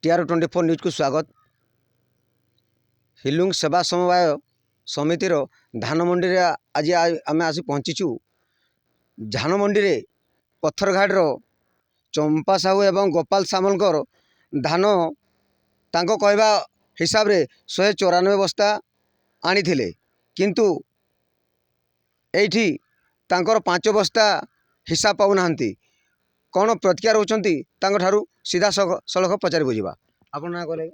TR24 news को स्वागत। हिलुंग सेवा समवाय समितिर धान मंडी रे आज आम आसी पहुँचीचु। धान मंडी रे पत्थरघाट चंपा साहू एवं गोपाल सामलकर धान तांको कहवा हिसाब रे 194 बस्ता आनी थिले, किंतु एठी तांकर 5 बस्ता हिसाब पाऊ नाहंती। कौन प्रतिक्रिया रोचंती तांको ठारू सीधा सड़क पचारि बुझा। आप ना कहले?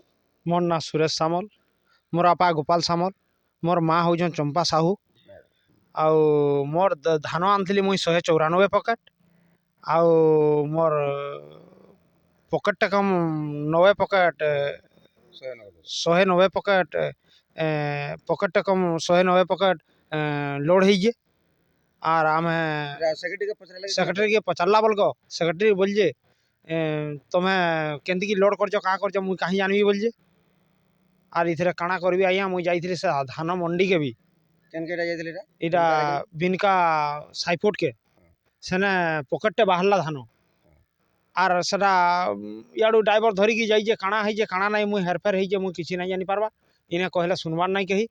मोर ना सुरेश सामल, मोर आपा गोपाल सामल, मोर माँ हूँ चंपा साहू। आउ मोर धान आनी मुई 194 पकेट, आउ मोर पकेट कम 90 पकेट 190 पकेट पकेट कम 190 पकेट लोड होइए। आर आम सेक्रेटरी के पचारला बोल को सेक्रेटरी बोल जे तुम्हें केंदी लोड कर मुई कहीं जानवी बोल जे। आर इथरे काଣା करबी आज्ञा मुई जाइथिले से धान मंडी के भी इटा बिनका साइफोट के सेने पकेटे बाहरला धान आर सेटा याडू ड्राइवर धरिकी जाइए काଣା है काଣା नहीं मुई हेरफेर है मुई किसी नहीं जानी पारबा। इने कहले सुनवार नहीं कही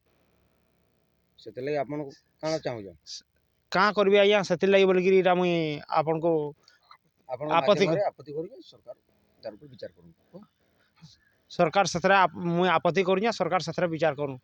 से आपन काଣା चाहूँ कहाँ करबी आज्ञा से बोलिकी इटा मुई आपन को आपत्ति सरकार से मुई आपत्ति करूँ सरकार से विचार करूँ।